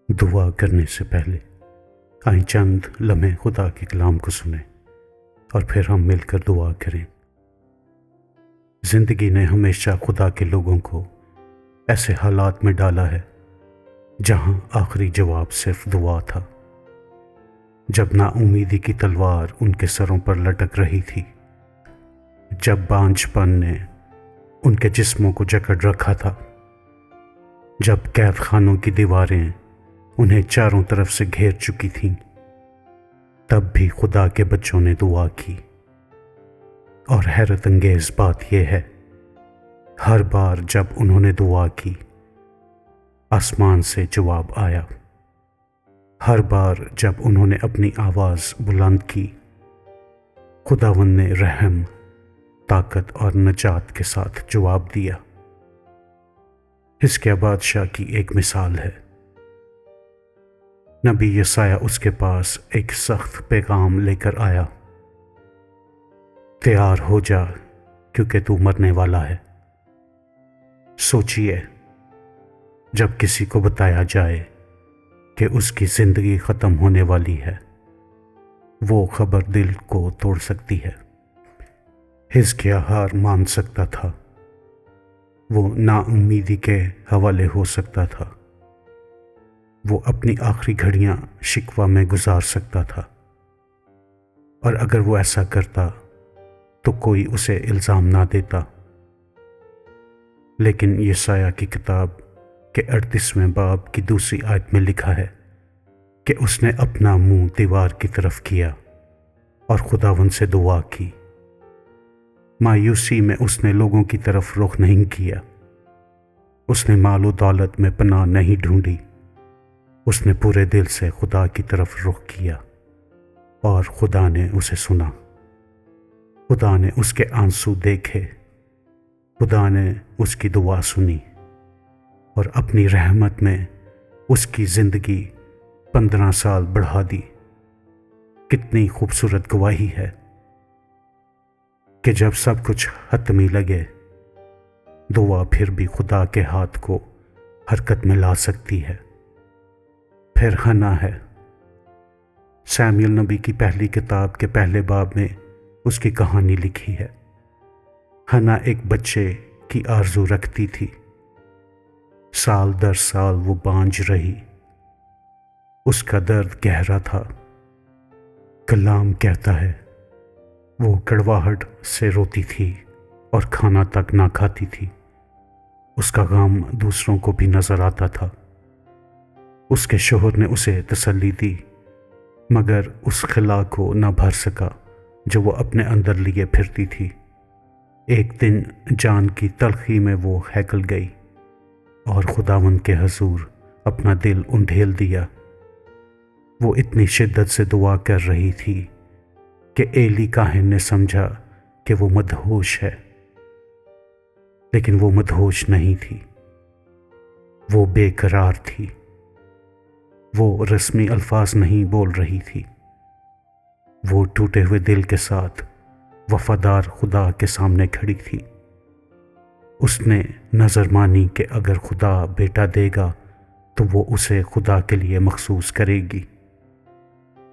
دعا کرنے سے پہلے آئیں چند لمحے خدا کے کلام کو سنیں اور پھر ہم مل کر دعا کریں۔ زندگی نے ہمیشہ خدا کے لوگوں کو ایسے حالات میں ڈالا ہے جہاں آخری جواب صرف دعا تھا۔ جب نا امیدی کی تلوار ان کے سروں پر لٹک رہی تھی، جب بانجھ پن نے ان کے جسموں کو جکڑ رکھا تھا، جب قید خانوں کی دیواریں انہیں چاروں طرف سے گھیر چکی تھیں، تب بھی خدا کے بچوں نے دعا کی۔ اور حیرت انگیز بات یہ ہے، ہر بار جب انہوں نے دعا کی، آسمان سے جواب آیا۔ ہر بار جب انہوں نے اپنی آواز بلند کی، خداوند نے رحم، طاقت اور نجات کے ساتھ جواب دیا۔ حزقیہ بادشاہ کی ایک مثال ہے۔ نبی یسایہ اس کے پاس ایک سخت پیغام لے کر آیا، تیار ہو جا کیونکہ تو مرنے والا ہے۔ سوچئے، جب کسی کو بتایا جائے کہ اس کی زندگی ختم ہونے والی ہے، وہ خبر دل کو توڑ سکتی ہے۔ حزقیہ ہار مان سکتا تھا، وہ نا امیدی کے حوالے ہو سکتا تھا، وہ اپنی آخری گھڑیاں شکوہ میں گزار سکتا تھا، اور اگر وہ ایسا کرتا تو کوئی اسے الزام نہ دیتا۔ لیکن یسایہ کی کتاب کے 38ویں باب کی دوسری آیت میں لکھا ہے کہ اس نے اپنا منہ دیوار کی طرف کیا اور خداوند سے دعا کی۔ مایوسی میں اس نے لوگوں کی طرف رخ نہیں کیا، اس نے مال و دولت میں پناہ نہیں ڈھونڈی، اس نے پورے دل سے خدا کی طرف رخ کیا، اور خدا نے اسے سنا۔ خدا نے اس کے آنسو دیکھے، خدا نے اس کی دعا سنی، اور اپنی رحمت میں اس کی زندگی 15 سال بڑھا دی۔ کتنی خوبصورت گواہی ہے کہ جب سب کچھ حتمی لگے، دعا پھر بھی خدا کے ہاتھ کو حرکت میں لا سکتی ہے۔ پھر حنا ہے۔ سیموئیل نبی کی پہلی کتاب کے پہلے باب میں اس کی کہانی لکھی ہے۔ حنا ایک بچے کی آرزو رکھتی تھی، سال در سال وہ بانجھ رہی، اس کا درد گہرا تھا۔ کلام کہتا ہے، وہ کڑواہٹ سے روتی تھی اور کھانا تک نہ کھاتی تھی۔ اس کا غم دوسروں کو بھی نظر آتا تھا۔ اس کے شوہر نے اسے تسلی دی، مگر اس خلا کو نہ بھر سکا جو وہ اپنے اندر لیے پھرتی تھی۔ ایک دن جان کی تلخی میں وہ ہیکل گئی اور خداوند کے حضور اپنا دل اندھیل دیا۔ وہ اتنی شدت سے دعا کر رہی تھی کہ ایلی کاہن نے سمجھا کہ وہ مدہوش ہے، لیکن وہ مدہوش نہیں تھی، وہ بے قرار تھی۔ وہ رسمی الفاظ نہیں بول رہی تھی، وہ ٹوٹے ہوئے دل کے ساتھ وفادار خدا کے سامنے کھڑی تھی۔ اس نے نظر مانی کہ اگر خدا بیٹا دے گا تو وہ اسے خدا کے لیے مخصوص کرے گی،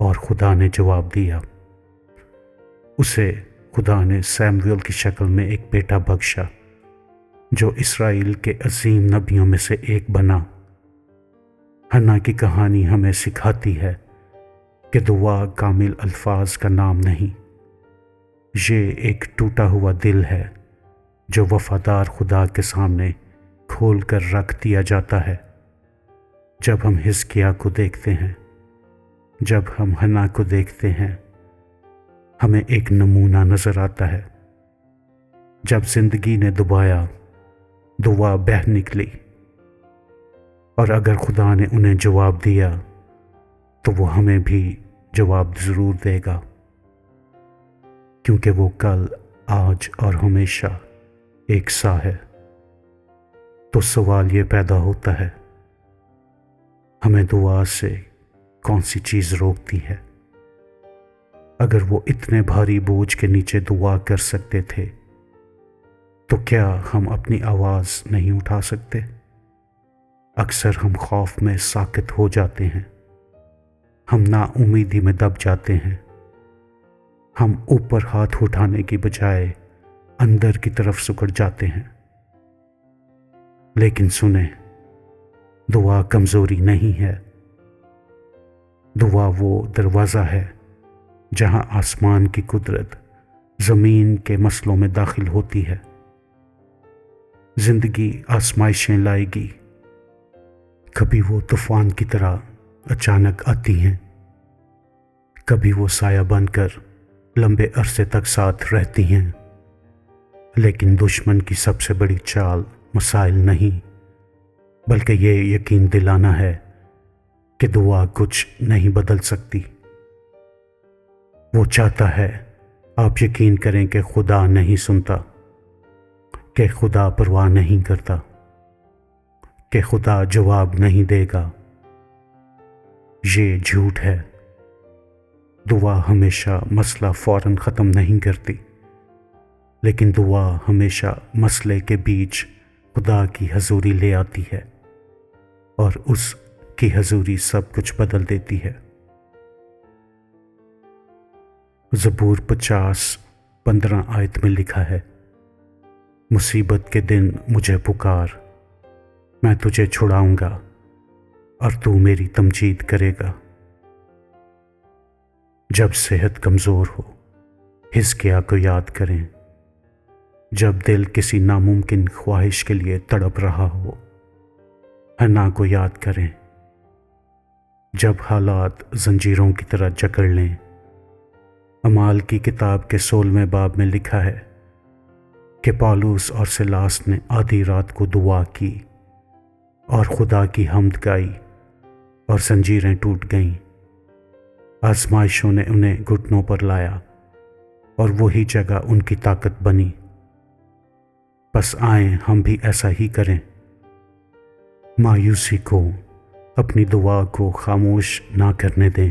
اور خدا نے جواب دیا۔ اسے خدا نے سیموئیل کی شکل میں ایک بیٹا بخشا جو اسرائیل کے عظیم نبیوں میں سے ایک بنا۔ حنا کی کہانی ہمیں سکھاتی ہے کہ دعا کامل الفاظ کا نام نہیں، یہ ایک ٹوٹا ہوا دل ہے جو وفادار خدا کے سامنے کھول کر رکھ دیا جاتا ہے۔ جب ہم حزقیہ کو دیکھتے ہیں، جب ہم حنا کو دیکھتے ہیں، ہمیں ایک نمونہ نظر آتا ہے۔ جب زندگی نے دبایا، دعا بہہ نکلی، اور اگر خدا نے انہیں جواب دیا تو وہ ہمیں بھی جواب ضرور دے گا، کیونکہ وہ کل، آج اور ہمیشہ ایک سا ہے۔ تو سوال یہ پیدا ہوتا ہے، ہمیں دعا سے کون سی چیز روکتی ہے؟ اگر وہ اتنے بھاری بوجھ کے نیچے دعا کر سکتے تھے تو کیا ہم اپنی آواز نہیں اٹھا سکتے؟ اکثر ہم خوف میں ساکت ہو جاتے ہیں، ہم نا امیدی میں دب جاتے ہیں، ہم اوپر ہاتھ اٹھانے کی بجائے اندر کی طرف سکڑ جاتے ہیں۔ لیکن سنیں، دعا کمزوری نہیں ہے، دعا وہ دروازہ ہے جہاں آسمان کی قدرت زمین کے مسئلوں میں داخل ہوتی ہے۔ زندگی آزمائشیں لائے گی، کبھی وہ طوفان کی طرح اچانک آتی ہیں، کبھی وہ سایہ بن کر لمبے عرصے تک ساتھ رہتی ہیں۔ لیکن دشمن کی سب سے بڑی چال مسائل نہیں، بلکہ یہ یقین دلانا ہے کہ دعا کچھ نہیں بدل سکتی۔ وہ چاہتا ہے آپ یقین کریں کہ خدا نہیں سنتا، کہ خدا پرواہ نہیں کرتا، کہ خدا جواب نہیں دے گا۔ یہ جھوٹ ہے۔ دعا ہمیشہ مسئلہ فوراً ختم نہیں کرتی، لیکن دعا ہمیشہ مسئلے کے بیچ خدا کی حضوری لے آتی ہے، اور اس کی حضوری سب کچھ بدل دیتی ہے۔ زبور 50:15 آیت میں لکھا ہے، مصیبت کے دن مجھے پکار، میں تجھے چھڑاؤں گا اور تو میری تمجید کرے گا۔ جب صحت کمزور ہو، حزقیہ کو یاد کریں۔ جب دل کسی ناممکن خواہش کے لیے تڑپ رہا ہو، حنا کو یاد کریں۔ جب حالات زنجیروں کی طرح جکڑ لیں۔ اعمال کی کتاب کے 16ویں باب میں لکھا ہے کہ پالوس اور سلاس نے آدھی رات کو دعا کی اور خدا کی حمد گائی اور زنجیریں ٹوٹ گئیں۔ آزمائشوں نے انہیں گھٹنوں پر لایا اور وہی جگہ ان کی طاقت بنی۔ بس آئیں ہم بھی ایسا ہی کریں، مایوسی کو، اپنی دعا کو خاموش نہ کرنے دیں،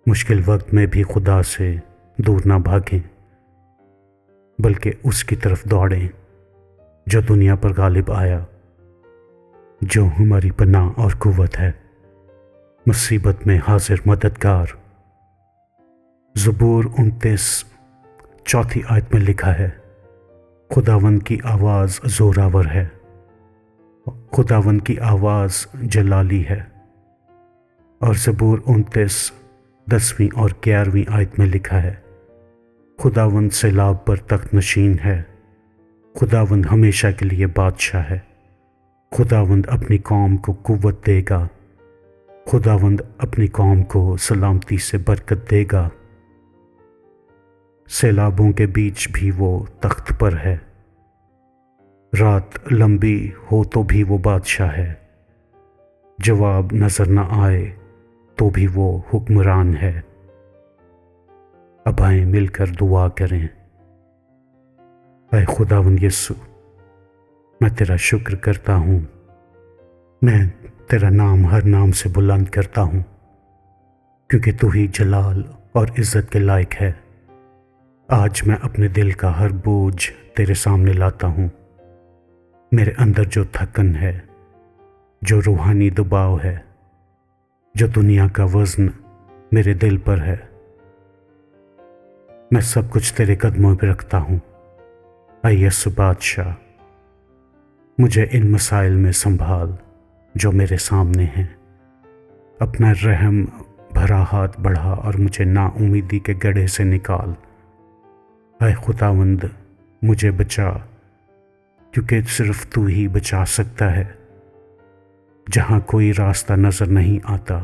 مشکل وقت میں بھی خدا سے دور نہ بھاگیں، بلکہ اس کی طرف دوڑیں جو دنیا پر غالب آیا، جو ہماری پناہ اور قوت ہے، مصیبت میں حاضر مددگار۔ زبور 29:4 آیت میں لکھا ہے، خداوند کی آواز زوراور ہے، خداوند کی آواز جلالی ہے۔ اور زبور 29:10 اور 11 آیت میں لکھا ہے، خداوند سیلاب پر تخت نشین ہے، خداوند ہمیشہ کے لیے بادشاہ ہے، خداوند اپنی قوم کو قوت دے گا، خداوند اپنی قوم کو سلامتی سے برکت دے گا۔ سیلابوں کے بیچ بھی وہ تخت پر ہے، رات لمبی ہو تو بھی وہ بادشاہ ہے، جواب نظر نہ آئے تو بھی وہ حکمران ہے۔ اب آئیں مل کر دعا کریں۔ اے خداوند یسوع، میں تیرا شکر کرتا ہوں، میں تیرا نام ہر نام سے بلند کرتا ہوں، کیونکہ تو ہی جلال اور عزت کے لائق ہے۔ آج میں اپنے دل کا ہر بوجھ تیرے سامنے لاتا ہوں۔ میرے اندر جو تھکن ہے، جو روحانی دباؤ ہے، جو دنیا کا وزن میرے دل پر ہے، میں سب کچھ تیرے قدموں پہ رکھتا ہوں۔ اے یسوع بادشاہ، مجھے ان مسائل میں سنبھال جو میرے سامنے ہیں، اپنا رحم بھرا ہاتھ بڑھا اور مجھے نا امیدی کے گڑھے سے نکال۔ اے خداوند، مجھے بچا، کیونکہ صرف تو ہی بچا سکتا ہے۔ جہاں کوئی راستہ نظر نہیں آتا،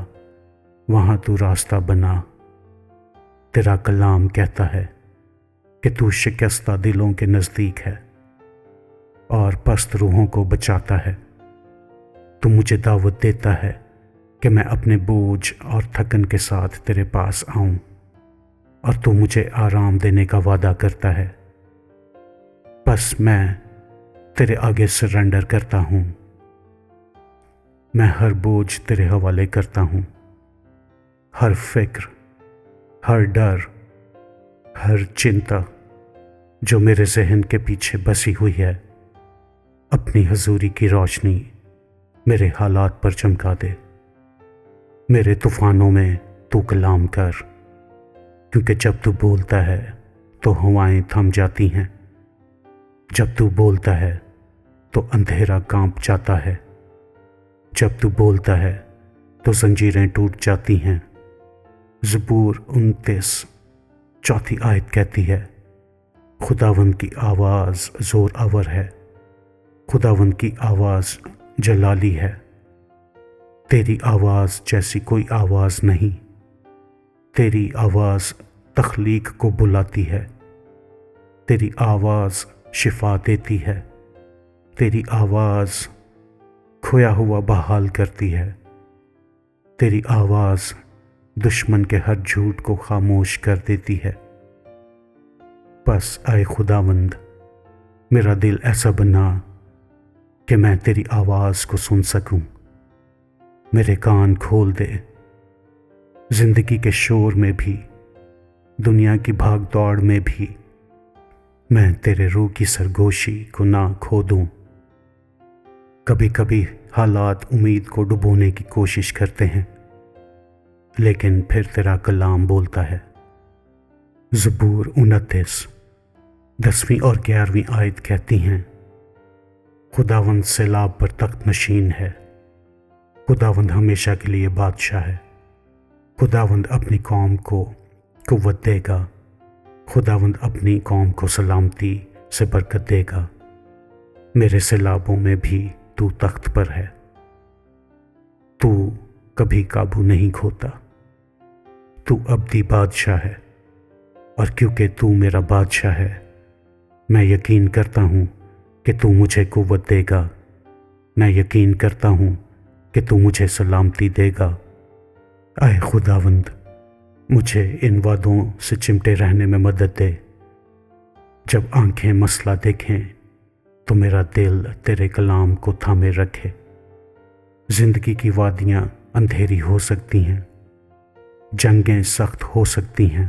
وہاں تو راستہ بنا۔ تیرا کلام کہتا ہے کہ تو شکستہ دلوں کے نزدیک ہے اور پست روحوں کو بچاتا ہے۔ تو مجھے دعوت دیتا ہے کہ میں اپنے بوجھ اور تھکن کے ساتھ تیرے پاس آؤں، اور تو مجھے آرام دینے کا وعدہ کرتا ہے۔ بس میں تیرے آگے سرنڈر کرتا ہوں، میں ہر بوجھ تیرے حوالے کرتا ہوں، ہر فکر، ہر ڈر، ہر چنتا جو میرے ذہن کے پیچھے بسی ہوئی ہے، اپنی حضوری کی روشنی میرے حالات پر چمکا دے، میرے طوفانوں میں تو کلام کر، کیونکہ جب تو بولتا ہے تو ہوائیں تھم جاتی ہیں، جب تو بولتا ہے تو اندھیرا کانپ جاتا ہے، جب تو بولتا ہے تو زنجیریں ٹوٹ جاتی ہیں۔ زبور 29 چوتھی آیت کہتی ہے، خداوند کی آواز زور آور ہے، خداوند کی آواز جلالی ہے۔ تیری آواز جیسی کوئی آواز نہیں، تیری آواز تخلیق کو بلاتی ہے، تیری آواز شفا دیتی ہے، تیری آواز کھویا ہوا بحال کرتی ہے، تیری آواز دشمن کے ہر جھوٹ کو خاموش کر دیتی ہے۔ بس اے خداوند، میرا دل ایسا بنا کہ میں تیری آواز کو سن سکوں، میرے کان کھول دے، زندگی کے شور میں بھی، دنیا کی بھاگ دوڑ میں بھی میں تیرے روح کی سرگوشی کو نہ کھو دوں۔ کبھی کبھی حالات امید کو ڈبونے کی کوشش کرتے ہیں، لیکن پھر تیرا کلام بولتا ہے۔ زبور 29 10ویں اور 11ویں آیت کہتی ہیں، خداوند سیلاب پر تخت نشین ہے، خداوند ہمیشہ کے لیے بادشاہ ہے، خداوند اپنی قوم کو قوت دے گا، خداوند اپنی قوم کو سلامتی سے برکت دے گا۔ میرے سیلابوں میں بھی تو تخت پر ہے، تو کبھی قابو نہیں کھوتا، تو ابدی بادشاہ ہے، اور کیونکہ تو میرا بادشاہ ہے، میں یقین کرتا ہوں کہ تو مجھے قوت دے گا، میں یقین کرتا ہوں کہ تو مجھے سلامتی دے گا۔ اے خداوند، مجھے ان وعدوں سے چمٹے رہنے میں مدد دے۔ جب آنکھیں مسئلہ دیکھیں تو میرا دل تیرے کلام کو تھامے رکھے۔ زندگی کی وادیاں اندھیری ہو سکتی ہیں، جنگیں سخت ہو سکتی ہیں،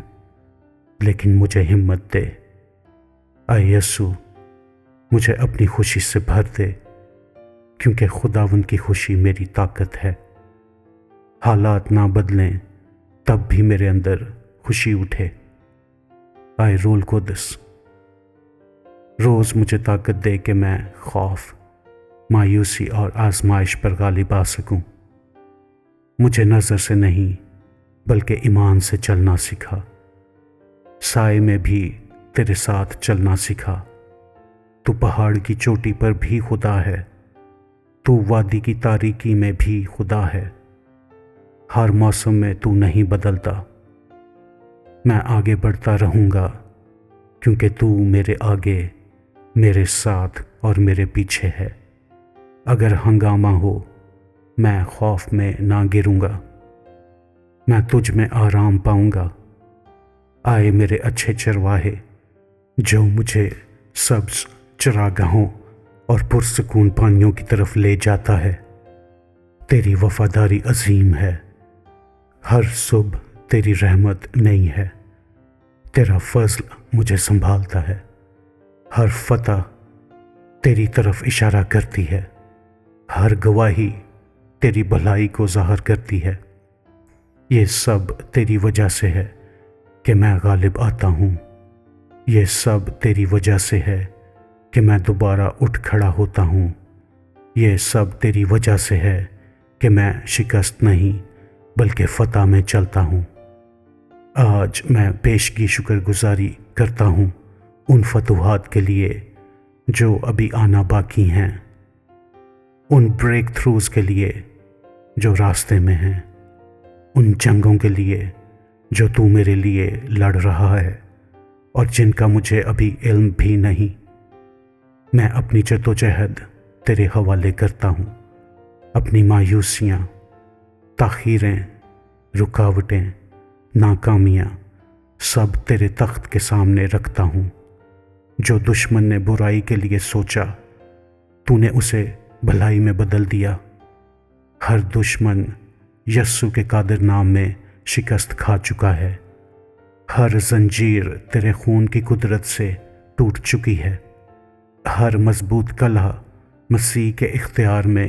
لیکن مجھے ہمت دے۔ اے یسوع، مجھے اپنی خوشی سے بھر دے، کیونکہ خداوند کی خوشی میری طاقت ہے۔ حالات نہ بدلیں تب بھی میرے اندر خوشی اٹھے۔ اے روح القدس، روز مجھے طاقت دے کہ میں خوف، مایوسی اور آزمائش پر غالب آ سکوں۔ مجھے نظر سے نہیں بلکہ ایمان سے چلنا سکھا، سائے میں بھی تیرے ساتھ چلنا سکھا۔ تو پہاڑ کی چوٹی پر بھی خدا ہے، تو وادی کی تاریکی میں بھی خدا ہے، ہر موسم میں تو نہیں بدلتا۔ میں آگے بڑھتا رہوں گا، کیونکہ تو میرے آگے، میرے ساتھ اور میرے پیچھے ہے۔ اگر ہنگامہ ہو، میں خوف میں نہ گروں گا، میں تجھ میں آرام پاؤں گا۔ آئے میرے اچھے چرواہے، جو مجھے سبز چراگاہوں اور پرسکون پانیوں کی طرف لے جاتا ہے۔ تیری وفاداری عظیم ہے، ہر صبح تیری رحمت نئی ہے، تیرا فضل مجھے سنبھالتا ہے، ہر فتح تیری طرف اشارہ کرتی ہے، ہر گواہی تیری بھلائی کو ظاہر کرتی ہے۔ یہ سب تیری وجہ سے ہے کہ میں غالب آتا ہوں، یہ سب تیری وجہ سے ہے کہ میں دوبارہ اٹھ کھڑا ہوتا ہوں، یہ سب تیری وجہ سے ہے کہ میں شکست نہیں بلکہ فتح میں چلتا ہوں۔ آج میں پیشگی شکر گزاری کرتا ہوں ان فتوحات کے لیے جو ابھی آنا باقی ہیں، ان بریک تھروز کے لیے جو راستے میں ہیں، ان جنگوں کے لیے جو تو میرے لیے لڑ رہا ہے اور جن کا مجھے ابھی علم بھی نہیں۔ میں اپنی جدوجہد تیرے حوالے کرتا ہوں، اپنی مایوسیاں، تاخیریں، رکاوٹیں، ناکامیاں سب تیرے تخت کے سامنے رکھتا ہوں۔ جو دشمن نے برائی کے لیے سوچا، تو نے اسے بھلائی میں بدل دیا۔ ہر دشمن یسوع کے قادر نام میں شکست کھا چکا ہے، ہر زنجیر تیرے خون کی قدرت سے ٹوٹ چکی ہے، ہر مضبوط کلہ مسیح کے اختیار میں